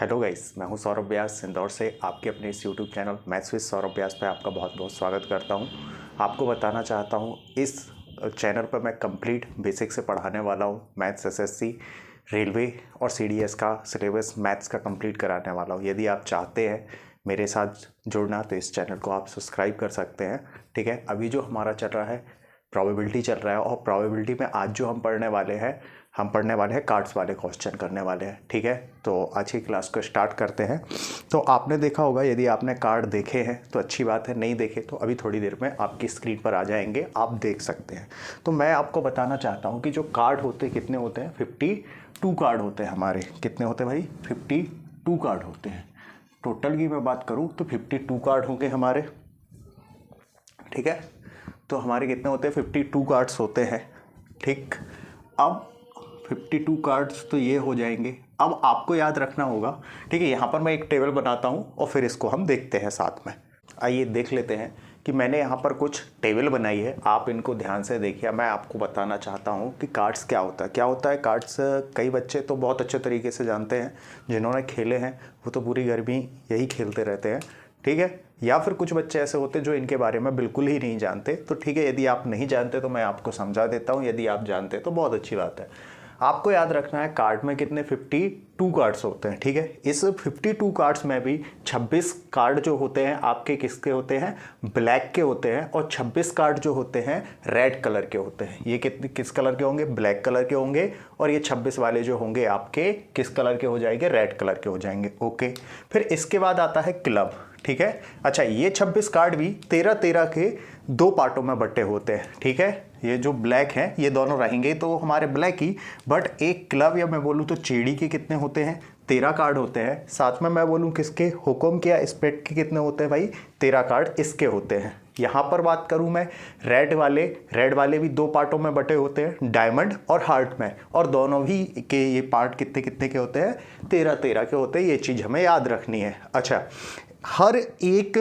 Hello guys, मैं हूं सौरभ व्यास इंदौर से। आपके अपने इस YouTube channel maths with Saurabh Vyas पे आपका बहुत बहुत स्वागत करता हूं। आपको बताना चाहता हूं इस चैनल पर मैं कंप्लीट बेसिक से पढ़ाने वाला हूं। मैथ्स एसएससी, रेलवे और सीडीएस का सिलेबस मैथ्स का कंप्लीट कराने वाला हूं। यदि आप चाहते हैं मेरे साथ जुड़ना तो इस चैनल को आप सब्सक्राइब कर सकते हैं। ठीक है, अभी जो हमारा चल रहा है प्रोबेबिलिटी चल रहा है, और प्रोबेबिलिटी में आज जो हम पढ़ने वाले हैं कार्ड्स वाले क्वेश्चन करने वाले हैं। ठीक है, तो आज की क्लास को स्टार्ट करते हैं। तो आपने देखा होगा, यदि आपने कार्ड देखे हैं तो अच्छी बात है, नहीं देखे तो अभी थोड़ी देर में आपकी स्क्रीन पर आ जाएंगे, आप देख सकते हैं। तो मैं आपको बताना चाहता हूँ कि जो कार्ड होते कितने होते हैं, 52 कार्ड होते हैं हमारे। कितने होते हैं भाई? 52 कार्ड होते हैं। टोटल की मैं बात करूँ तो 52 कार्ड होंगे हमारे। ठीक है, तो हमारे कितने होते हैं? 52 कार्ड्स होते हैं। ठीक, अब 52 कार्ड्स तो ये हो जाएंगे। अब आपको याद रखना होगा, ठीक है, यहाँ पर मैं एक टेबल बनाता हूँ और फिर इसको हम देखते हैं साथ में। आइए देख लेते हैं कि मैंने यहाँ पर कुछ टेबल बनाई है, आप इनको ध्यान से देखिए। मैं आपको बताना चाहता हूँ कि कार्ड्स क्या होता है। कार्ड्स कई बच्चे तो बहुत अच्छे तरीके से जानते हैं, जिन्होंने खेले हैं वो तो पूरी गर्मी यही खेलते रहते हैं। ठीक है, या फिर कुछ बच्चे ऐसे होते हैं जो इनके बारे में बिल्कुल ही नहीं जानते। तो ठीक है, यदि आप नहीं जानते तो मैं आपको समझा देता हूँ, यदि आप जानते तो बहुत अच्छी बात है। आपको याद रखना है कार्ड में कितने 52 कार्ड्स होते हैं। ठीक है, इस 52 कार्ड्स में भी 26 कार्ड जो होते हैं आपके किसके होते हैं? ब्लैक के होते हैं, और 26 कार्ड जो होते हैं रेड कलर के होते हैं। ये कितने किस कलर के होंगे? ब्लैक कलर के होंगे। और ये 26 वाले जो होंगे आपके किस कलर के हो जाएंगे? रेड कलर के हो जाएंगे। ओके, फिर इसके बाद आता है क्लब। ठीक है, अच्छा, ये 26 कार्ड भी 13-13 के 2 पार्टों में बटे होते हैं। ठीक है, ये जो ब्लैक हैं ये दोनों रहेंगे तो हमारे ब्लैक ही, बट एक क्लब या मैं बोलूँ तो चेड़ी के कितने होते हैं? 13 कार्ड होते हैं। साथ में मैं बोलूँ किसके? हुक्म के या स्प्रेड के कितने होते हैं भाई? 13 कार्ड इसके होते हैं। यहाँ पर बात करूँ मैं रेड वाले भी 2 पार्टों में बटे होते हैं, डायमंड और हार्ट में, और दोनों भी के ये पार्ट कितने कितने के होते हैं? 13-13 के होते हैं। ये चीज़ हमें याद रखनी है। अच्छा, हर एक,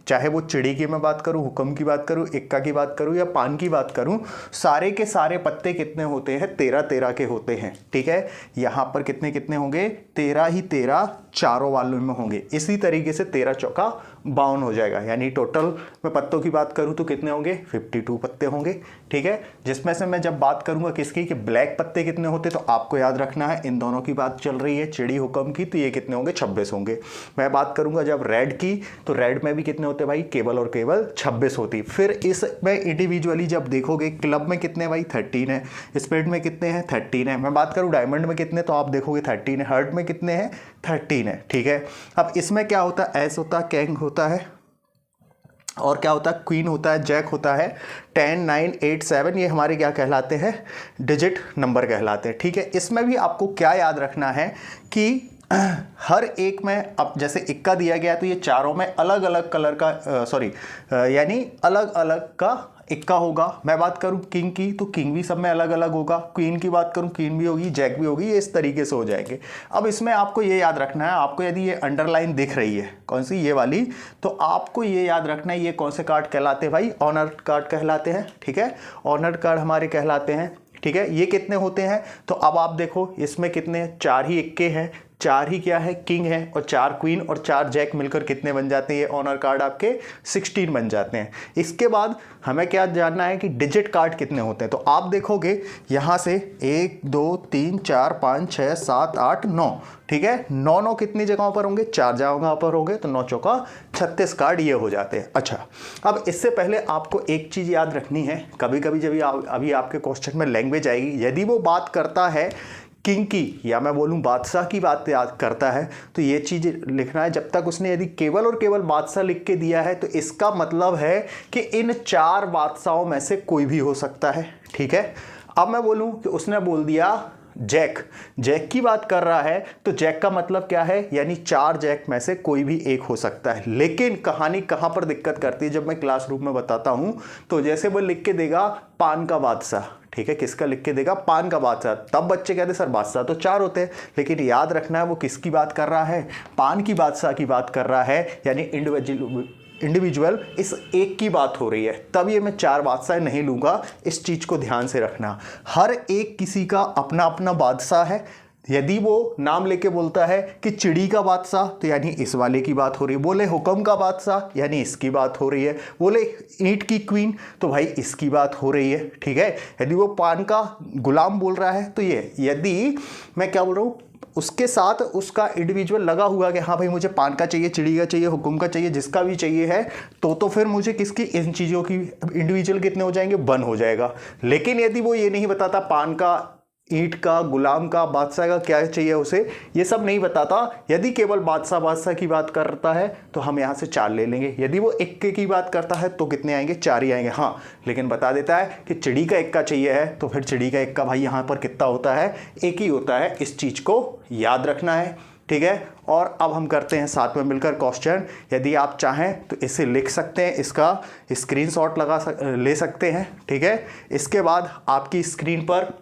चाहे वो चिड़ी की मैं बात करूं, हुक्म की बात करूं, इक्का की बात करूं या पान की बात करूं, सारे के सारे पत्ते कितने होते हैं? 13-13 के होते हैं। ठीक है, यहाँ पर कितने कितने होंगे? 13 ही 13 चारों वालों में होंगे। इसी तरीके से 13 चौका 52 हो जाएगा। यानी टोटल मैं पत्तों की बात करूं तो कितने होंगे? 52 पत्ते होंगे। ठीक है, जिसमें से मैं जब बात करूंगा किसकी, कि ब्लैक पत्ते कितने होते, तो आपको याद रखना है इन दोनों की बात चल रही है, चिड़ी हुक्म की, तो ये कितने होंगे? 26 होंगे। मैं बात करूंगा जब रेड की, तो रेड में भी कितने होते भाई? केवल और केवल 26 होती। फिर इसमें इंडिविजुअली जब देखोगे, क्लब में कितने भाई? 13 है। स्प्रेड में कितने हैं? 13 है। मैं बात करूं डायमंड में कितने, तो आप देखोगे 13 है। हार्ट में कितने हैं? 13 है। ठीक है, अब इसमें क्या होता है? एस होता है, कैंग होता है, और क्या होता है? क्वीन होता है, जैक होता है। 10, 9, 8, 7 ये हमारे क्या कहलाते हैं? डिजिट नंबर कहलाते हैं। ठीक है, इसमें भी आपको क्या याद रखना है कि हर एक में, अब जैसे इक्का दिया गया तो ये चारों में अलग अलग कलर का यानी अलग अलग का इक्का होगा। मैं बात करूं किंग की, तो किंग भी सब में अलग अलग होगा। क्वीन की बात करूं, क्वीन भी होगी, जैक भी होगी। ये इस तरीके से हो जाएंगे। अब इसमें आपको ये याद रखना है, आपको यदि ये अंडरलाइन दिख रही है, कौन सी? ये वाली, तो आपको ये याद रखना है ये कौन से कार्ड कहलाते हैं भाई? ऑनर कार्ड कहलाते हैं। ठीक है, ऑनर कार्ड हमारे कहलाते हैं। ठीक है, ये कितने होते हैं? तो अब आप देखो इसमें कितने? 4 ही इक्के हैं, 4 ही क्या है? किंग है, और 4 क्वीन और 4 जैक मिलकर कितने बन जाते हैं? ये ऑनर कार्ड आपके 16 बन जाते हैं। इसके बाद हमें क्या जानना है कि डिजिट कार्ड कितने होते हैं। तो आप देखोगे यहाँ से 1, 2, 3, 4, 5, 6, 7, 8, 9। ठीक है, 9 कितनी जगहों पर होंगे? 4 जगहों पर होंगे, तो 9 चौका 36 कार्ड ये हो जाते हैं। अच्छा, अब इससे पहले आपको एक चीज़ याद रखनी है। कभी कभी जब अभी आपके क्वेश्चन में लैंग्वेज आएगी, यदि वो बात करता है किंग की, या मैं बोलूं बादशाह की बात याद करता है, तो ये चीज़ लिखना है। जब तक उसने यदि केवल और केवल बादशाह लिख के दिया है तो इसका मतलब है कि इन 4 बादशाहों में से कोई भी हो सकता है। ठीक है, अब मैं बोलूं कि उसने बोल दिया जैक की बात कर रहा है, तो जैक का मतलब क्या है? यानी 4 जैक में से कोई भी एक हो सकता है। लेकिन कहानी कहां पर दिक्कत करती है, जब मैं क्लासरूम में बताता हूं, तो जैसे वो लिख के देगा पान का बादशाह, ठीक है, किसका लिख के देगा? पान का बादशाह, तब बच्चे कहते सर बादशाह तो 4 होते हैं। लेकिन याद रखना है वो किसकी बात कर रहा है? पान की बादशाह की बात कर रहा है, यानी इंडिविजुअल इस एक की बात हो रही है। तब ये मैं 4 बादशाह नहीं लूंगा। इस चीज को ध्यान से रखना, हर एक किसी का अपना अपना बादशाह है। यदि वो नाम लेके बोलता है कि चिड़ी का बादशाह तो यानी इस वाले की बात हो रही है, बोले हुक्म का बादशाह यानी इसकी बात हो रही है, बोले ईंट की क्वीन तो भाई इसकी बात हो रही है, ठीक है। यदि वो पान का गुलाम बोल रहा है तो ये, यदि मैं क्या बोल रहा हूँ उसके साथ उसका इंडिविजुअल लगा हुआ कि हाँ भाई मुझे पान का चाहिए, चिड़ी का चाहिए, हुक्म का चाहिए, जिसका भी चाहिए है, तो फिर मुझे किसकी, इन चीज़ों की इंडिविजुअल कितने हो जाएंगे, 1 हो जाएगा। लेकिन यदि वो ये नहीं बताता पान का, ईंट का, गुलाम का, बादशाह का क्या चाहिए उसे, ये सब नहीं बताता, यदि केवल बादशाह की बात करता है तो हम यहाँ से 4 ले लेंगे। यदि वो इक्के की बात करता है तो कितने आएंगे, 4 ही आएंगे। हाँ, लेकिन बता देता है कि चिड़ी का इक्का चाहिए है तो फिर चिड़ी का इक्का भाई यहाँ पर कितना होता है, 1 ही होता है। इस चीज़ को याद रखना है, ठीक है। और अब हम करते हैं साथ में मिलकर क्वेश्चन। यदि आप चाहें तो इसे लिख सकते हैं, इसका स्क्रीनशॉट ले सकते हैं, ठीक है। इसके बाद आपकी स्क्रीन पर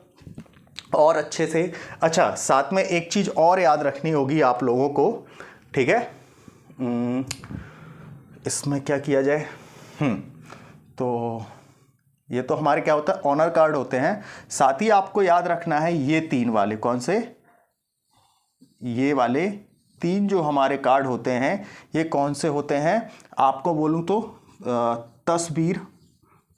और अच्छे से, अच्छा साथ में एक चीज़ और याद रखनी होगी आप लोगों को, ठीक है। इसमें क्या किया जाए, तो ये तो हमारे क्या होता है, ऑनर कार्ड होते हैं। साथ ही आपको याद रखना है ये 3 वाले, कौन से, ये वाले 3 जो हमारे कार्ड होते हैं ये कौन से होते हैं, आपको बोलूं तो तस्वीर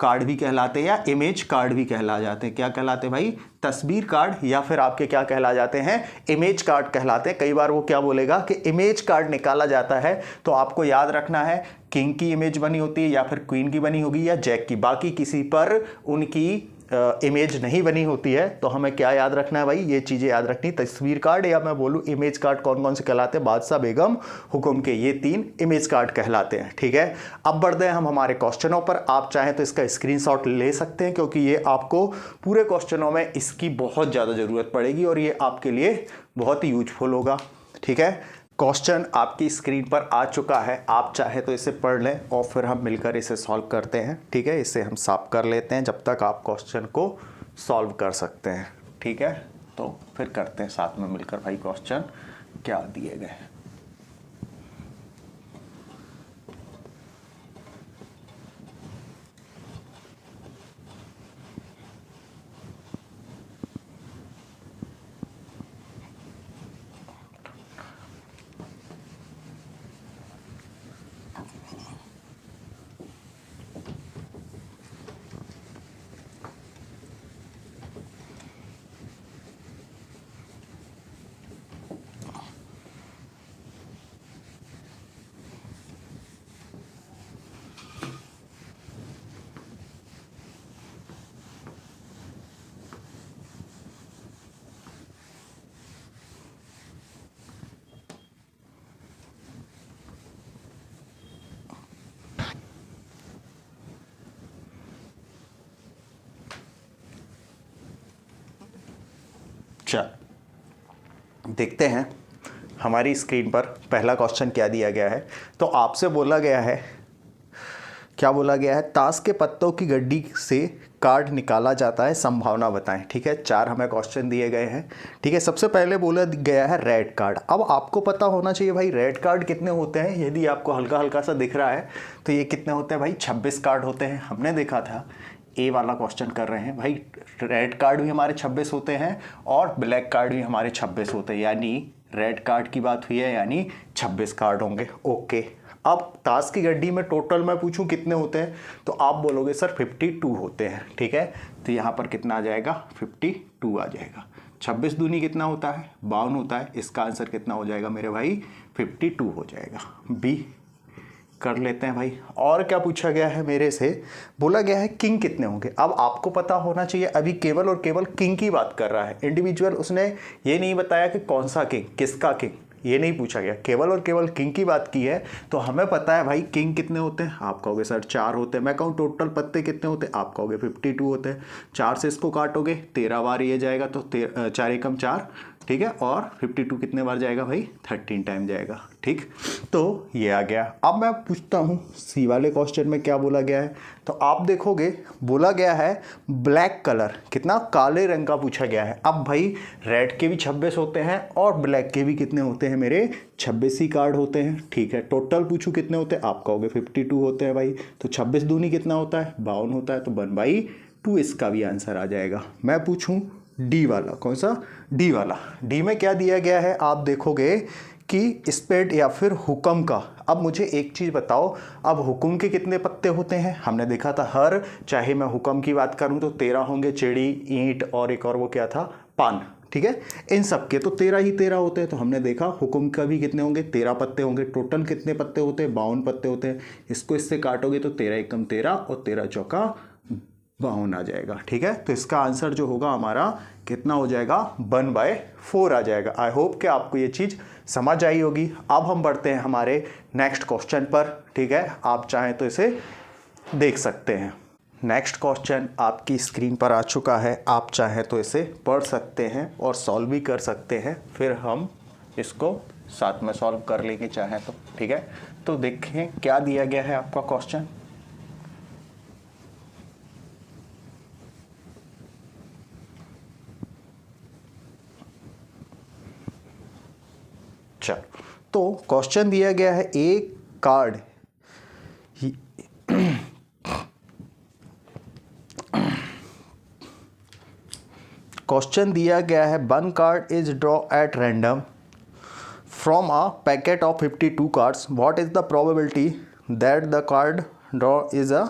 कार्ड भी कहलाते हैं या इमेज कार्ड भी कहला जाते हैं। क्या कहलाते हैं भाई, तस्वीर कार्ड, या फिर आपके क्या कहला जाते हैं, इमेज कार्ड कहलाते हैं। कई बार वो क्या बोलेगा कि इमेज कार्ड निकाला जाता है, तो आपको याद रखना है किंग की इमेज बनी होती है या फिर क्वीन की बनी होगी या जैक की, बाकी किसी पर उनकी इमेज नहीं बनी होती है। तो हमें क्या याद रखना है भाई, ये चीज़ें याद रखनी, तस्वीर कार्ड या मैं बोलूँ इमेज कार्ड कौन कौन से कहलाते हैं, बादशाह, बेगम, हुक्म के, ये 3 इमेज कार्ड कहलाते हैं, ठीक है। अब बढ़ते हैं हम हमारे क्वेश्चनों पर। आप चाहें तो इसका स्क्रीनशॉट ले सकते हैं क्योंकि ये आपको पूरे क्वेश्चनों में इसकी बहुत ज़्यादा ज़रूरत पड़ेगी और ये आपके लिए बहुत ही यूजफुल होगा, ठीक है। क्वेश्चन आपकी स्क्रीन पर आ चुका है, आप चाहे तो इसे पढ़ लें और फिर हम मिलकर इसे सॉल्व करते हैं, ठीक है। इसे हम साफ कर लेते हैं जब तक आप क्वेश्चन को सॉल्व कर सकते हैं, ठीक है। तो फिर करते हैं साथ में मिलकर भाई क्वेश्चन क्या दिए गए हैं। चल देखते हैं हमारी स्क्रीन पर पहला क्वेश्चन क्या दिया गया है। तो आपसे बोला गया है, क्या बोला गया है, ताश के पत्तों की गड्डी से कार्ड निकाला जाता है, संभावना बताएं, ठीक है। 4 हमें क्वेश्चन दिए गए हैं, ठीक है। सबसे पहले बोला गया है रेड कार्ड। अब आपको पता होना चाहिए भाई रेड कार्ड कितने होते हैं। यदि आपको हल्का हल्का सा दिख रहा है तो ये कितने होते हैं भाई, 26 कार्ड होते हैं। हमने देखा था ए वाला क्वेश्चन कर रहे हैं भाई, रेड कार्ड भी हमारे 26 होते हैं और ब्लैक कार्ड भी हमारे 26 होते हैं, यानी रेड कार्ड की बात हुई है यानी 26 कार्ड होंगे, ओके। अब ताश की गड्डी में टोटल मैं पूछूं कितने होते हैं तो आप बोलोगे सर 52 होते हैं, ठीक है। तो यहाँ पर कितना आ जाएगा, 52 आ जाएगा। 26 दूनी कितना होता है, 52 होता है। इसका आंसर कितना हो जाएगा मेरे भाई, 52 हो जाएगा। बी कर लेते हैं भाई। और क्या पूछा गया है मेरे से, बोला गया है किंग कितने होंगे। अब आपको पता होना चाहिए अभी केवल और केवल किंग की बात कर रहा है, इंडिविजुअल उसने ये नहीं बताया कि कौन सा किंग, किसका किंग, ये नहीं पूछा गया, केवल और केवल किंग की बात की है। तो हमें पता है भाई किंग कितने होते हैं, आप कहोगे सर 4 होते हैं। मैं कहूँ टोटल पत्ते कितने होते हैं, आप कहोगे 52 होते हैं। 4 से इसको काटोगे 13 बार ये जाएगा तो 4 एकम 4, ठीक है। और 52 कितने बार जाएगा भाई, 13 टाइम जाएगा, ठीक। तो ये आ गया। अब मैं पूछता हूँ सी वाले क्वेश्चन में क्या बोला गया है। तो आप देखोगे बोला गया है ब्लैक कलर, कितना, काले रंग का पूछा गया है। अब भाई रेड के भी 26 होते हैं और ब्लैक के भी कितने होते हैं मेरे, 26 ही कार्ड होते हैं, ठीक है। टोटल पूछूं कितने होते हैं, आप कहोगे 52 होते हैं भाई। तो 26 दूनी कितना होता है, 52 होता है। तो 1/2 इसका भी आंसर आ जाएगा। मैं पूछूं डी वाला, कौन सा, डी वाला। डी में क्या दिया गया है आप देखोगे कि स्पेड या फिर हुक्म का। अब मुझे एक चीज़ बताओ, अब हुक्म के कितने पत्ते होते हैं, हमने देखा था हर, चाहे मैं हुक्म की बात करूं तो 13 होंगे, चिड़ी, ईंट और एक और वो क्या था, पान, ठीक है, इन सब के तो 13 ही 13 होते हैं। तो हमने देखा हुक्म का भी कितने होंगे, 13 पत्ते होंगे। टोटल कितने पत्ते होते हैं, 52 पत्ते होते हैं। इसको इससे काटोगे तो 13 एकम 13 और 13 चौका 52 आ जाएगा, ठीक है। तो इसका आंसर जो होगा हमारा कितना हो जाएगा, 1/4 आ जाएगा। आई होप कि आपको ये चीज़ समझ आई होगी। अब हम बढ़ते हैं हमारे नेक्स्ट क्वेश्चन पर, ठीक है। आप चाहें तो इसे देख सकते हैं। नेक्स्ट क्वेश्चन आपकी स्क्रीन पर आ चुका है, आप चाहें तो इसे पढ़ सकते हैं और सॉल्व भी कर सकते हैं, फिर हम इसको साथ में सॉल्व कर लेंगे चाहें तो, ठीक है। तो देखें क्या दिया गया है आपका क्वेश्चन। चल, तो क्वेश्चन दिया गया है एक कार्ड क्वेश्चन दिया गया है, one card is draw at random from a packet of 52 cards, what is the probability that the card draw is a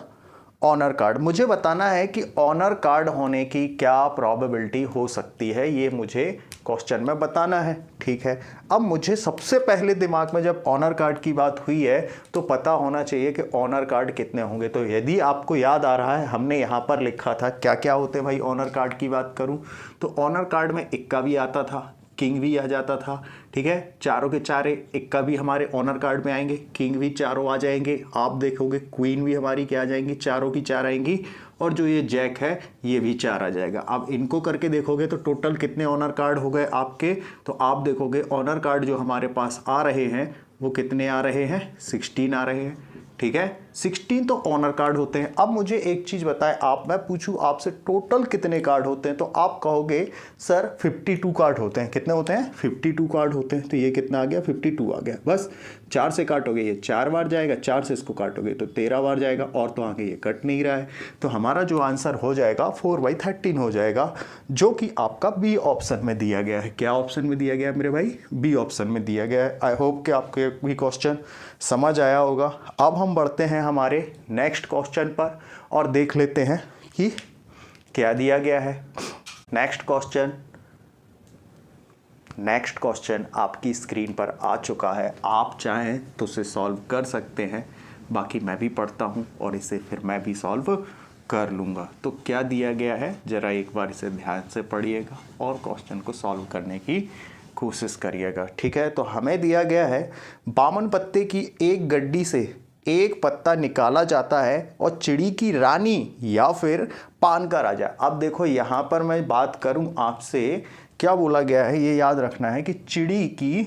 honour card. मुझे बताना है कि ऑनर कार्ड होने की क्या प्रोबेबिलिटी हो सकती है, ये मुझे क्वेश्चन में बताना है, ठीक है। अब मुझे सबसे पहले दिमाग में जब ऑनर कार्ड की बात हुई है तो पता होना चाहिए कि ऑनर कार्ड कितने होंगे। तो यदि आपको याद आ रहा है, हमने यहाँ पर लिखा था क्या क्या होते हैं भाई। ऑनर कार्ड की बात करूँ तो ऑनर कार्ड में इक्का भी आता था, किंग भी आ जाता था, ठीक है। चारों के चारे इक्का भी हमारे ऑनर कार्ड में आएंगे, किंग भी चारों आ जाएंगे। आप देखोगे क्वीन भी हमारी क्या आ जाएंगी, चारों की चार आएंगी, और जो ये जैक है ये भी 4 आ जाएगा। अब इनको करके देखोगे तो टोटल कितने ऑनर कार्ड हो गए आपके, तो आप देखोगे ऑनर कार्ड जो हमारे पास आ रहे हैं वो कितने आ रहे हैं, 16 आ रहे हैं, ठीक है। 16 तो ऑनर कार्ड होते हैं। अब मुझे एक चीज़ बताएं, मैं पूछूं आपसे टोटल कितने कार्ड होते हैं, तो आप कहोगे सर 52 कार्ड होते हैं। कितने होते हैं, 52 कार्ड होते हैं। तो ये कितना आ गया, 52 आ गया। बस 4 से काटोगे ये 4 बार जाएगा, 4 से इसको काटोगे तो 13 बार जाएगा, और तो आगे ये कट नहीं रहा है। तो हमारा जो आंसर हो जाएगा 4/13 हो जाएगा, जो कि आपका बी ऑप्शन में दिया गया है। क्या ऑप्शन में दिया गया है मेरे भाई, बी ऑप्शन में दिया गया है। आई होप कि आपको भी क्वेश्चन समझ आया होगा। अब हम बढ़ते हैं हमारे नेक्स्ट क्वेश्चन पर और देख लेते हैं कि क्या दिया गया है। नेक्स्ट क्वेश्चन आपकी स्क्रीन पर आ चुका है, आप चाहें तो उसे सॉल्व कर सकते हैं। बाकी मैं भी पढ़ता हूं और इसे फिर मैं भी सॉल्व कर लूँगा। तो क्या दिया गया है ज़रा एक बार इसे ध्यान से पढ़िएगा और क्वेश्चन को सॉल्व करने की कोशिश करिएगा, ठीक है। तो हमें दिया गया है 52 पत्ते की एक गड्डी से एक पत्ता निकाला जाता है और चिड़ी की रानी या फिर पान का राजा। अब देखो यहाँ पर मैं बात करूँ आपसे, क्या बोला गया है ये याद रखना है कि चिड़ी की,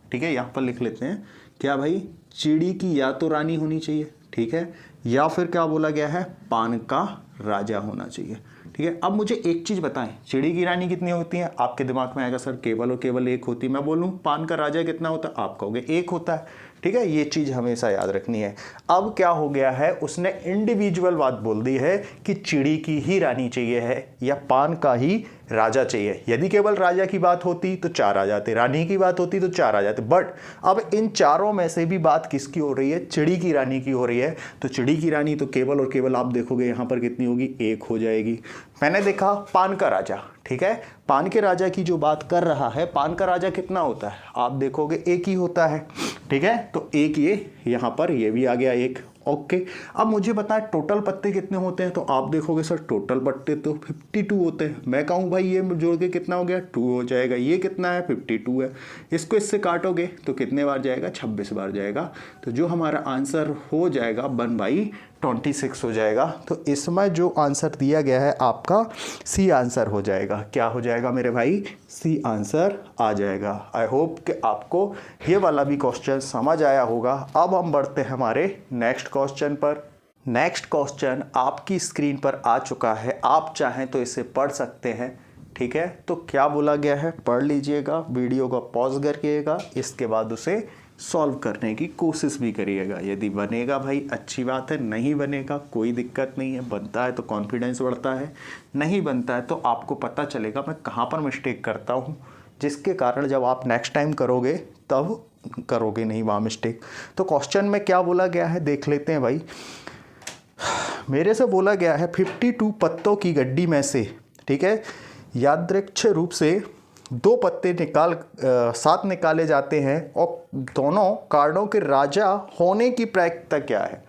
ठीक है, यहाँ पर लिख लेते हैं क्या भाई, चिड़ी की या तो रानी होनी चाहिए, ठीक है, या फिर क्या बोला गया है, पान का राजा होना चाहिए, ठीक है। अब मुझे एक चीज़ बताएं, चिड़ी की रानी कितनी होती है, आपके दिमाग में आएगा सर केवल और केवल एक होती है। मैं बोलूँ पान का राजा कितना होता है, आप कहोगे एक होता है, ठीक है। ये चीज़ हमेशा याद रखनी है। अब क्या हो गया है, उसने इंडिविजुअल बात बोल दी है कि चिड़ी की ही रानी चाहिए है या पान का ही राजा चाहिए। यदि केवल राजा की बात होती तो 4 आ जाते, रानी की बात होती तो 4 आ जाते, बट अब इन चारों में से भी बात किसकी हो रही है, चिड़ी की रानी की हो रही है। तो चिड़ी की रानी तो केवल और केवल आप देखोगे यहाँ पर कितनी होगी, 1 हो जाएगी। मैंने देखा पान का राजा, ठीक है, पान के राजा की जो बात कर रहा है, पान का राजा कितना होता है, आप देखोगे 1 ही होता है, ठीक है। तो 1 ये यहाँ पर ये भी आ गया 1, ओके। अब मुझे बताएं टोटल पत्ते कितने होते हैं, तो आप देखोगे सर टोटल पत्ते तो 52 होते हैं। मैं कहूँ भाई ये जोड़ के कितना हो गया, 2 हो जाएगा। ये कितना है, 52 है। इसको इससे काटोगे तो कितने बार जाएगा, 26 बार जाएगा। तो जो हमारा आंसर हो जाएगा 1/26 हो जाएगा। तो इसमें जो आंसर दिया गया है आपका सी आंसर हो जाएगा। क्या हो जाएगा मेरे भाई, सी आंसर आ जाएगा। आई होप कि आपको ये वाला भी क्वेश्चन समझ आया होगा। अब हम बढ़ते हैं हमारे नेक्स्ट क्वेश्चन पर। नेक्स्ट क्वेश्चन आपकी स्क्रीन पर आ चुका है, आप चाहें तो इसे पढ़ सकते हैं, ठीक है। तो क्या बोला गया है, पढ़ लीजिएगा, वीडियो को पॉज करिएगा, इसके बाद उसे सॉल्व करने की कोशिश भी करिएगा। यदि बनेगा भाई अच्छी बात है, नहीं बनेगा कोई दिक्कत नहीं है, बनता है तो कॉन्फिडेंस बढ़ता है, नहीं बनता है तो आपको पता चलेगा मैं कहाँ पर मिस्टेक करता हूँ, जिसके कारण जब आप नेक्स्ट टाइम करोगे तब करोगे नहीं वहाँ मिस्टेक। तो क्वेश्चन में क्या बोला गया है देख लेते हैं भाई। मेरे से बोला गया है 52 पत्तों की गड्डी में से, ठीक है, यादृच्छिक रूप से 2 पत्ते साथ निकाले जाते हैं और दोनों कार्डों के राजा होने की प्रायिकता क्या है।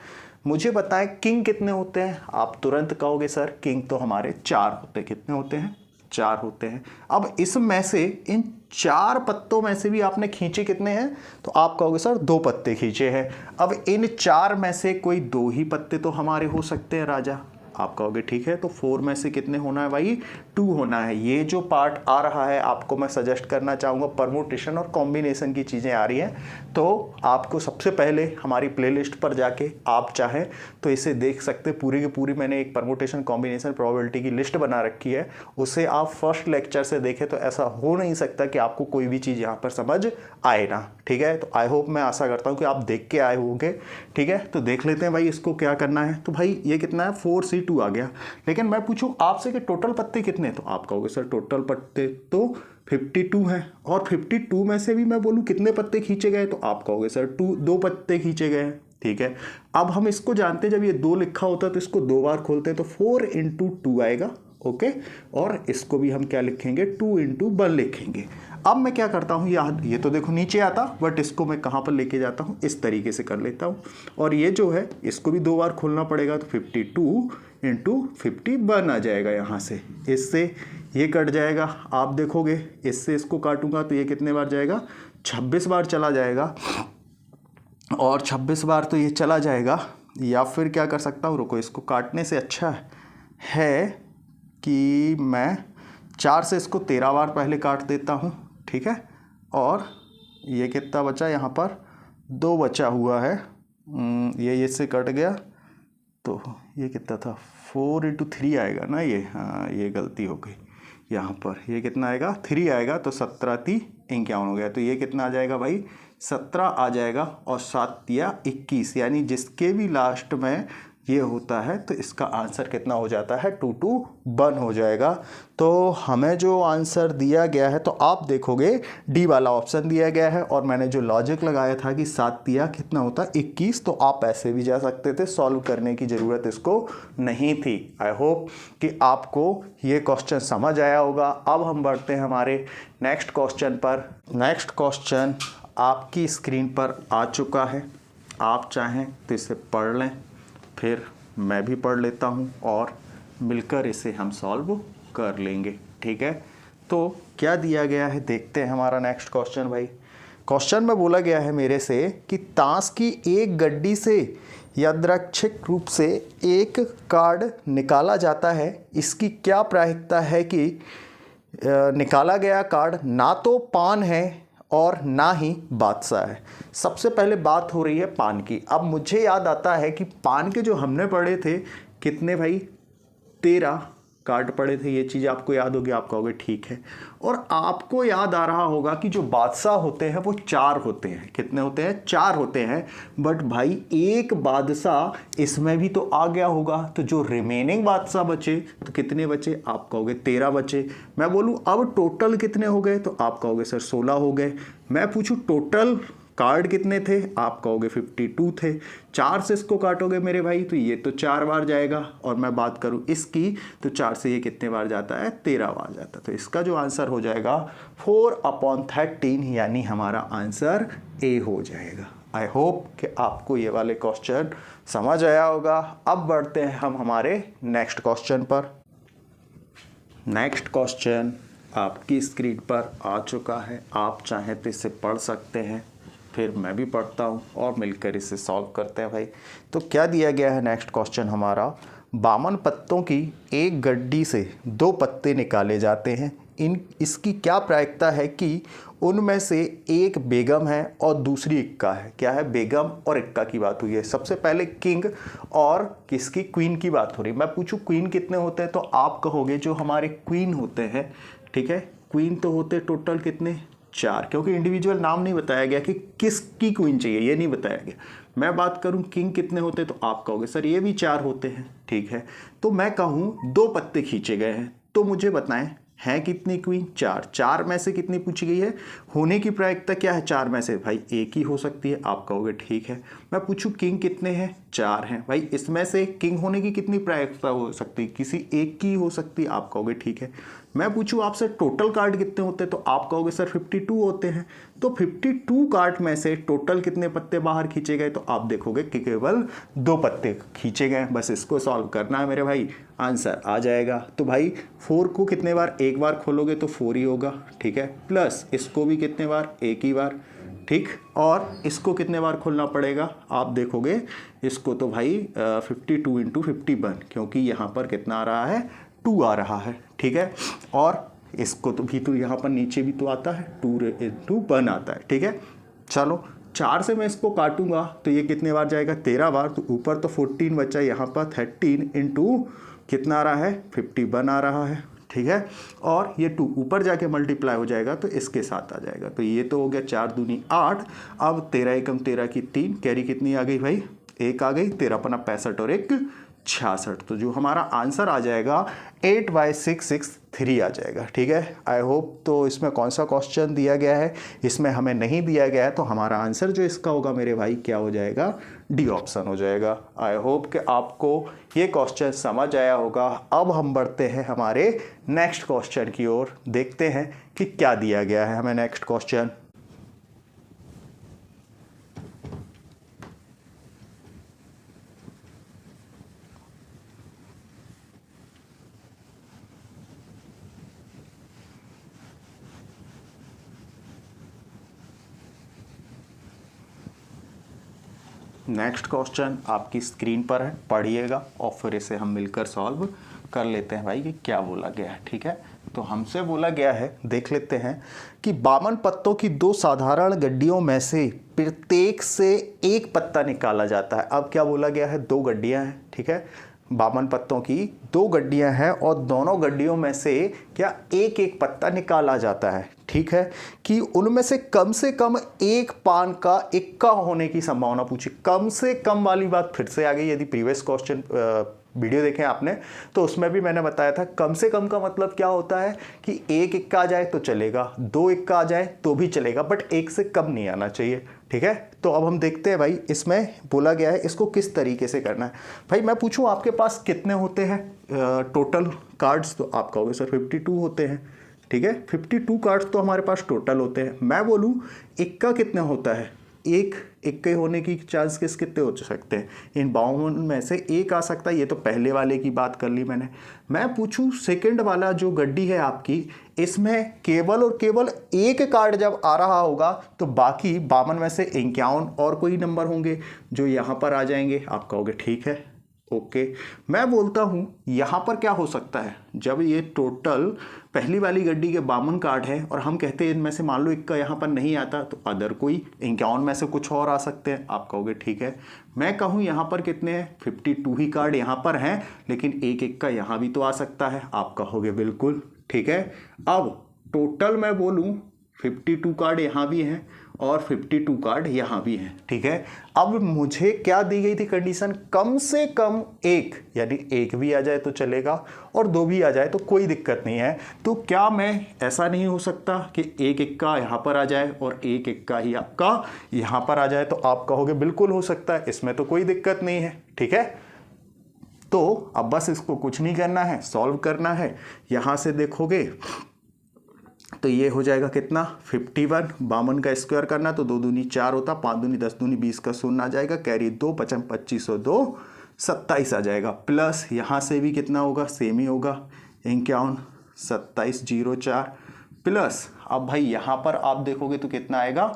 मुझे बताएं किंग कितने होते हैं। आप तुरंत कहोगे सर किंग तो हमारे 4 होते हैं। कितने होते हैं? 4 होते हैं। अब इसमें से इन 4 पत्तों में से भी आपने खींचे कितने हैं, तो आप कहोगे सर 2 पत्ते खींचे हैं। अब इन 4 में से कोई 2 ही पत्ते तो हमारे हो सकते हैं राजा। आप कहोगे ठीक है, तो 4 में से कितने होना है भाई? 2 होना है। ये जो पार्ट आ रहा है आपको मैं सजेस्ट करना चाहूँगा, परमुटेशन और कॉम्बिनेशन की चीज़ें आ रही हैं, तो आपको सबसे पहले हमारी प्लेलिस्ट पर जाके आप चाहें तो इसे देख सकते। पूरी की पूरी मैंने एक परमुटेशन कॉम्बिनेशन प्रोबेबिलिटी की लिस्ट बना रखी है, उसे आप फर्स्ट लेक्चर से देखें तो ऐसा हो नहीं सकता कि आपको कोई भी चीज़ यहाँ पर समझ आए ना। ठीक है, तो आई होप, मैं आशा करता हूँ कि आप देख के आए होंगे। ठीक है, तो देख लेते हैं भाई इसको क्या करना है। तो भाई ये कितना है? 4C2 आ गया। लेकिन मैं पूछूं आपसे कि टोटल पत्ते कितने, तो आप कहोगे सर टोटल पत्ते तो 52 हैं, और 52 में से भी मैं बोलूं कितने पत्ते खींचे गए, तो आप कहोगे सर 2 पत्ते खींचे गए। ठीक है, अब हम इसको जानते हैं, जब ये 2 लिखा होता है तो इसको 2 बार खोलते हैं तो 4 × 2 आएगा। ओके, और इसको भी हम क्या लिखेंगे? 2 × 1 लिखेंगे। अब मैं क्या करता हूँ, ये तो देखो नीचे आता, बट इसको मैं कहाँ पर लेके जाता हूँ, इस तरीके से कर लेता हूँ। और ये जो है इसको भी 2 बार खोलना पड़ेगा, तो 52 × 51 आ जाएगा। यहाँ से इससे ये कट जाएगा, आप देखोगे इससे इसको काटूंगा तो ये कितने बार जाएगा? 26 बार चला जाएगा। और 26 बार तो ये चला जाएगा। या फिर क्या कर सकता हूँ, रुको, इसको काटने से अच्छा है कि मैं 4 से इसको 13 बार पहले काट देता हूँ। ठीक है, और ये कितना बचा? यहाँ पर 2 बचा हुआ है। ये इससे कट गया तो ये कितना था? 4 × 3 आएगा ना ये। हाँ, ये गलती हो गई। यहाँ पर ये कितना आएगा? 3 आएगा, तो 17 × 3 = 51 हो गया। तो ये कितना आ जाएगा भाई? 17 आ जाएगा, और 7 × 3 = 21, यानी जिसके भी लास्ट में ये होता है तो इसका आंसर कितना हो जाता है? 2 × 1 हो जाएगा। तो हमें जो आंसर दिया गया है, तो आप देखोगे डी वाला ऑप्शन दिया गया है, और मैंने जो लॉजिक लगाया था कि 7 × 3 कितना होता है? 21, तो आप ऐसे भी जा सकते थे, सॉल्व करने की ज़रूरत इसको नहीं थी। आई होप कि आपको ये क्वेश्चन समझ आया होगा। अब हम बढ़ते हैं हमारे नेक्स्ट क्वेश्चन पर। नेक्स्ट क्वेश्चन आपकी स्क्रीन पर आ चुका है, आप चाहें तो इसे पढ़ लें, फिर मैं भी पढ़ लेता हूँ और मिलकर इसे हम सॉल्व कर लेंगे। ठीक है, तो क्या दिया गया है देखते हैं हमारा नेक्स्ट क्वेश्चन। भाई क्वेश्चन में बोला गया है मेरे से कि ताश की एक गड्डी से यादृच्छिक रूप से एक कार्ड निकाला जाता है, इसकी क्या प्रायिकता है कि निकाला गया कार्ड ना तो पान है और ना ही बादशाह है। सबसे पहले बात हो रही है पान की। अब मुझे याद आता है कि पान के जो हमने पढ़े थे कितने भाई? 13 कार्ड पढ़े थे। ये चीज़ आपको याद होगी, आप कहोगे ठीक है। और आपको याद आ रहा होगा कि जो बादशाह होते हैं वो 4 होते हैं। कितने होते हैं? 4 होते हैं। बट भाई एक बादशाह इसमें भी तो आ गया होगा, तो जो रिमेनिंग बादशाह बचे तो कितने बचे? आप कहोगे 13 बचे। मैं बोलूँ अब टोटल कितने हो गए, तो आप कहोगे सर 16 हो गए। मैं पूछूँ टोटल कार्ड कितने थे, आप कहोगे 52 थे। 4 से इसको काटोगे मेरे भाई तो ये तो 4 बार जाएगा, और मैं बात करूं इसकी तो 4 से ये कितने बार जाता है? 13 बार जाता है। तो इसका जो आंसर हो जाएगा 4/13, यानी हमारा आंसर ए हो जाएगा। आई होप कि आपको ये वाले क्वेश्चन समझ आया होगा। अब बढ़ते हैं हम हमारे नेक्स्ट क्वेश्चन पर। नेक्स्ट क्वेश्चन आपकी स्क्रीन पर आ चुका है, आप चाहें तो इसे पढ़ सकते हैं, फिर मैं भी पढ़ता हूँ और मिलकर इसे सॉल्व करते हैं। भाई तो क्या दिया गया है नेक्स्ट क्वेश्चन हमारा? 52 पत्तों की एक गड्डी से 2 पत्ते निकाले जाते हैं, इसकी क्या प्रायिकता है कि उनमें से एक बेगम है और दूसरी इक्का है। क्या है? बेगम और इक्का की बात हुई है। सबसे पहले किंग और किसकी? क्वीन की बात हो रही है। मैं पूछूं क्वीन कितने होते हैं, तो आप कहोगे जो हमारे क्वीन होते हैं, ठीक है, क्वीन तो होते टोटल कितने? 4, क्योंकि इंडिविजुअल नाम नहीं बताया गया कि किसकी क्वीन चाहिए, ये नहीं बताया गया। मैं बात करूं किंग कितने होते हैं, तो आप कहोगे सर ये भी 4 होते हैं, ठीक है। तो मैं कहूं 2 पत्ते खींचे गए हैं, तो मुझे बताएं है कितनी क्वीन, 4। 4 में से कितनी पूछी गई है, होने की प्रायिकता क्या है 4 में से, भाई एक ही हो सकती है, आप कहोगे ठीक है। मैं पूछूं किंग कितने हैं, 4 हैं, भाई इसमें से किंग होने की कितनी प्रायिकता हो सकती है, किसी एक की हो सकती है, आप कहोगे ठीक है। मैं पूछूं आपसे टोटल कार्ड कितने होते हैं, तो आप कहोगे सर 52 होते हैं। तो 52 कार्ड में से टोटल कितने पत्ते बाहर खींचे गए, तो आप देखोगे कि केवल 2 पत्ते खींचे गए। बस इसको सॉल्व करना है मेरे भाई, आंसर आ जाएगा। तो भाई 4 को कितने बार, एक बार खोलोगे तो 4 ही होगा, ठीक है, प्लस इसको भी कितने बार, एक ही बार, ठीक। और इसको कितने बार खोलना पड़ेगा, आप देखोगे इसको तो भाई 52 × 51, क्योंकि यहाँ पर कितना आ रहा है, 2 आ रहा है, ठीक है। और इसको तो भी तो यहाँ पर नीचे भी तो आता है 2 × 1 आता है, ठीक है। चलो 4 से मैं इसको काटूंगा तो ये कितने बार जाएगा, 13 बार। तो ऊपर तो 14 बचा, यहाँ पर 13 × कितना आ रहा है, 51 आ रहा है, ठीक है। और ये 2 ऊपर जाके मल्टीप्लाई हो जाएगा तो इसके साथ आ जाएगा। तो ये तो हो गया 4 दूनी 8। अब 13 एकम 13 की 3, कैरी कितनी आ गई भाई, 1 आ गई, 13 पना 65 और 1 66। तो जो हमारा आंसर आ जाएगा 8/663 आ जाएगा, ठीक है। आई होप तो इसमें कौन सा क्वेश्चन दिया गया है, इसमें हमें नहीं दिया गया है, तो हमारा आंसर जो इसका होगा मेरे भाई क्या हो जाएगा, डी ऑप्शन हो जाएगा। आई होप कि आपको ये क्वेश्चन समझ आया होगा। अब हम बढ़ते हैं हमारे नेक्स्ट क्वेश्चन की ओर, देखते हैं कि क्या दिया गया है हमें नेक्स्ट क्वेश्चन। नेक्स्ट क्वेश्चन आपकी स्क्रीन पर है, पढ़िएगा और फिर इसे हम मिलकर सॉल्व कर लेते हैं भाई कि क्या बोला गया है, ठीक है। तो हमसे बोला गया है, देख लेते हैं कि 52 पत्तों की 2 साधारण गड्डियों में से प्रत्येक से एक पत्ता निकाला जाता है। अब क्या बोला गया है, 2 गड्डियां हैं, ठीक है, 52 पत्तों की 2 गड्डियां हैं और दोनों गड्डियों में से क्या एक एक पत्ता निकाला जाता है, ठीक है, कि उनमें से कम एक पान का इक्का होने की संभावना पूछी। कम से कम वाली बात फिर से आ गई। यदि प्रीवियस क्वेश्चन वीडियो देखें आपने तो उसमें भी मैंने बताया था कम से कम का मतलब क्या होता है कि एक इक्का आ जाए तो चलेगा, 2 इक्का आ जाए तो भी चलेगा, बट 1 से कम नहीं आना चाहिए, ठीक है। तो अब हम देखते हैं भाई इसमें बोला गया है इसको किस तरीके से करना है। भाई मैं पूछूं आपके पास कितने होते हैं टोटल कार्ड्स, तो आप कहोगे सर 52 होते हैं, ठीक है, 52 कार्ड्स तो हमारे पास टोटल होते हैं। मैं बोलूं इक्का कितना होता है, एक इक्के होने की चांस कितने हो सकते हैं, इन 52 में से एक आ सकता है। ये तो पहले वाले की बात कर ली मैंने। मैं पूछूं सेकंड वाला जो गड्डी है आपकी, इसमें केवल और केवल एक कार्ड जब आ रहा होगा तो बाकी 52 में से 51 और कोई नंबर होंगे जो यहाँ पर आ जाएंगे। आप कहोगे ठीक है, ओके। मैं बोलता हूं यहां पर क्या हो सकता है, जब ये टोटल पहली वाली गड्डी के 52 कार्ड है और हम कहते हैं इनमें से मान लो इक्का यहां पर नहीं आता तो अदर कोई 51 में से कुछ और आ सकते हैं। आप कहोगे ठीक है। मैं कहूं यहां पर कितने हैं, 52 ही कार्ड यहां पर हैं, लेकिन एक इक्का यहां भी तो आ सकता है। आप कहोगे बिल्कुल ठीक है। अब टोटल मैं बोलूं 52 कार्ड यहां भी हैं और 52 कार्ड यहाँ भी हैं, ठीक है। अब मुझे क्या दी गई थी कंडीशन, कम से कम एक, यानी एक भी आ जाए तो चलेगा और 2 भी आ जाए तो कोई दिक्कत नहीं है। तो क्या मैं ऐसा नहीं हो सकता कि एक इक्का यहाँ पर आ जाए और एक इक्का ही आपका यहाँ पर आ जाए, तो आप कहोगे बिल्कुल हो सकता है, इसमें तो कोई दिक्कत नहीं है, ठीक है। तो अब बस इसको कुछ नहीं करना है, सॉल्व करना है। यहाँ से देखोगे तो ये हो जाएगा कितना 51, 52 का स्क्वायर करना तो 2 दूनी 4 होता, 5 दूनी 10 दूनी 20 का शून्य आ जाएगा, कैरी 2 55 25 और 2 27 आ जाएगा। प्लस यहाँ से भी कितना होगा, सेम ही होगा 51 27 0 4 प्लस। अब भाई यहाँ पर आप देखोगे तो कितना आएगा,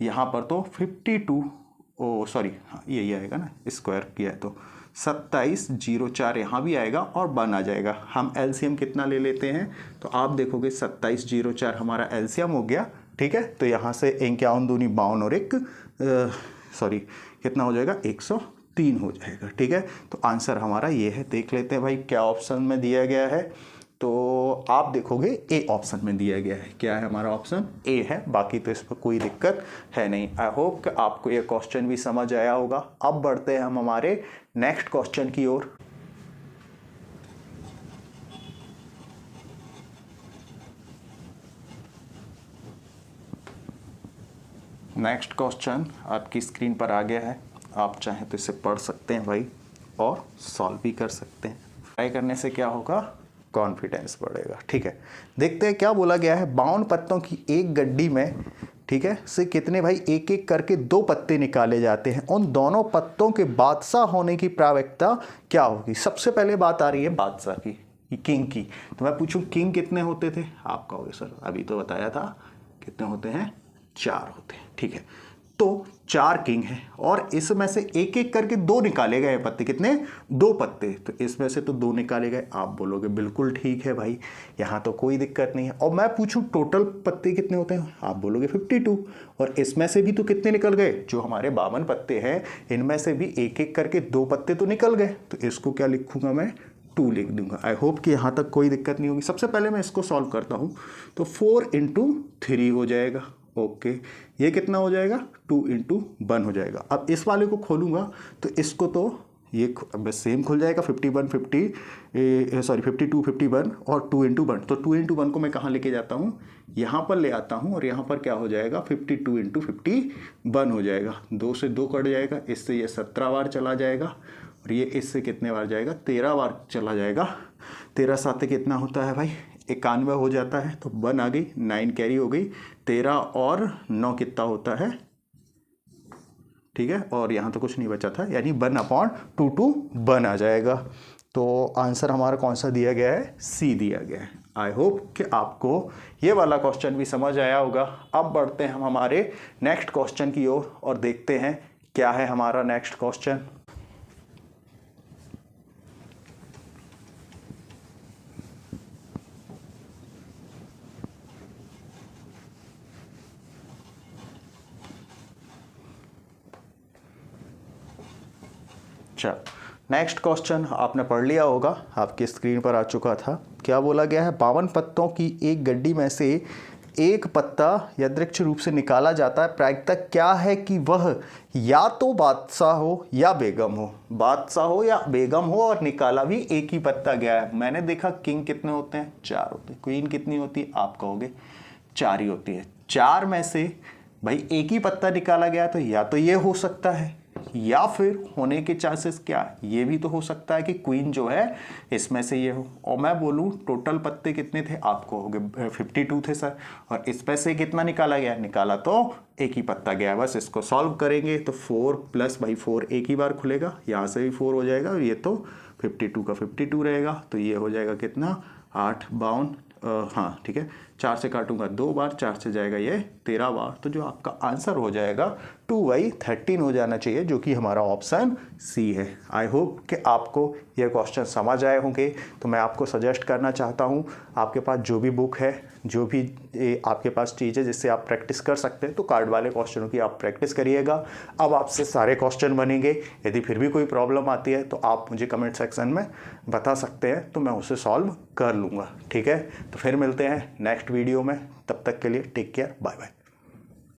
यहाँ पर तो 52 सॉरी यही आएगा ना, स्क्वायर किया है तो 27 0 4 यहाँ भी आएगा और 1 आ जाएगा। हम एलसीएम कितना ले लेते हैं तो आप देखोगे 27 0 4 हमारा एलसीएम हो गया, ठीक है। तो यहाँ से 51 दूनी 52 और 1 सॉरी कितना हो जाएगा 103 हो जाएगा, ठीक है। तो आंसर हमारा ये है। देख लेते हैं भाई क्या ऑप्शन में दिया गया है। तो आप देखोगे ए ऑप्शन में दिया गया है। क्या है हमारा ऑप्शन? ए है। बाकी तो इस पर कोई दिक्कत है नहीं। आई होप कि आपको ये क्वेश्चन भी समझ आया होगा। अब बढ़ते हैं हम हमारे नेक्स्ट क्वेश्चन की ओर। नेक्स्ट क्वेश्चन आपकी स्क्रीन पर आ गया है। आप चाहें तो इसे पढ़ सकते हैं भाई और सॉल्व भी कर सकते हैं। ट्राई करने से क्या होगा? कॉन्फिडेंस बढ़ेगा। ठीक है, देखते हैं क्या बोला गया है। 52 पत्तों की एक गड्डी में, ठीक है, से कितने भाई एक एक करके 2 पत्ते निकाले जाते हैं। उन दोनों पत्तों के बादशाह होने की प्रायिकता क्या होगी? सबसे पहले बात आ रही है बादशाह की, किंग की। तो मैं पूछूं किंग कितने होते थे? आप कहोगे सर अभी तो बताया था, कितने होते हैं? 4 होते हैं। ठीक है, तो 4 किंग हैं और इसमें से एक एक करके 2 निकाले गए पत्ते। कितने? 2 पत्ते। तो इसमें से तो 2 निकाले गए। आप बोलोगे बिल्कुल ठीक है भाई, यहाँ तो कोई दिक्कत नहीं है। और मैं पूछूं टोटल पत्ते कितने होते हैं? आप बोलोगे 52। और इसमें से भी तो कितने निकल गए? जो हमारे 52 पत्ते हैं इनमें से भी एक एक करके 2 पत्ते तो निकल गए। तो इसको क्या लिखूंगा मैं? 2 लिख दूंगा। आई होप कि यहाँ तक कोई दिक्कत नहीं होगी। सबसे पहले मैं इसको सॉल्व करता हूँ। तो 4 × 3 हो जाएगा। ओके, ये कितना हो जाएगा? 2 × 1 हो जाएगा। अब इस वाले को खोलूंगा तो इसको तो ये बस सेम खुल जाएगा। 52 51 और 2 × 1। तो 2 × 1 को मैं कहाँ लेके जाता हूँ? यहाँ पर ले आता हूँ और यहाँ पर क्या हो जाएगा? 52 × 51 हो जाएगा। 2 से 2 कट जाएगा, इससे ये 17 बार चला जाएगा और ये इससे कितने बार जाएगा? 13 बार चला जाएगा। 13 7 कितना होता है भाई? 91 हो जाता है। तो 1 आ गई, 9 कैरी हो गई। 13 और 9 कितना होता है? ठीक है, और यहाँ तो कुछ नहीं बचा था, यानी 1/2 आ जाएगा। तो आंसर हमारा कौन सा दिया गया है? सी दिया गया है। आई होप कि आपको ये वाला क्वेश्चन भी समझ आया होगा। अब बढ़ते हैं हम हमारे नेक्स्ट क्वेश्चन की ओर और देखते हैं क्या है हमारा नेक्स्ट क्वेश्चन। चल, नेक्स्ट क्वेश्चन आपने पढ़ लिया होगा, आपकी स्क्रीन पर आ चुका था। क्या बोला गया है? 52 पत्तों की एक गड्डी में से एक पत्ता यादृच्छिक रूप से निकाला जाता है। प्रायिकता क्या है कि वह या तो बादशाह हो या बेगम हो। बादशाह हो या बेगम हो और निकाला भी एक ही पत्ता गया है। मैंने देखा किंग कितने होते हैं? 4 होते हैं। क्वीन कितनी होती है? आप कहोगे 4 ही होती है। 4 में से भाई एक ही पत्ता निकाला गया, तो या तो ये हो सकता है या फिर होने के चांसेस क्या, ये भी तो हो सकता है कि क्वीन जो है इसमें से ये हो। और मैं बोलूं टोटल पत्ते कितने थे? आपको हो गए 52 थे सर, और इसमें से कितना निकाला गया? निकाला तो एक ही पत्ता गया। बस इसको सॉल्व करेंगे तो 4 + भाई 4 एक ही बार खुलेगा, यहाँ से भी 4 हो जाएगा और ये तो 52 का 52 रहेगा। तो ये हो जाएगा कितना? 8 52, हाँ ठीक है, 4 से काटूंगा 2 बार, 4 से जाएगा ये 13 बार। तो जो आपका आंसर हो जाएगा 2/13 हो जाना चाहिए, जो कि हमारा ऑप्शन सी है। आई होप कि आपको ये क्वेश्चन समझ आए होंगे। तो मैं आपको सजेस्ट करना चाहता हूँ, आपके पास जो भी बुक है, जो भी आपके पास चीज़ है जिससे आप प्रैक्टिस कर सकते हैं, तो कार्ड वाले क्वेश्चनों की आप प्रैक्टिस करिएगा। अब आपसे सारे क्वेश्चन बनेंगे। यदि फिर भी कोई प्रॉब्लम आती है तो आप मुझे कमेंट सेक्शन में बता सकते हैं, तो मैं उसे सॉल्व कर लूँगा। ठीक है, तो फिर मिलते हैं नेक्स्ट वीडियो में। तब तक के लिए टेक केयर, बाय बाय।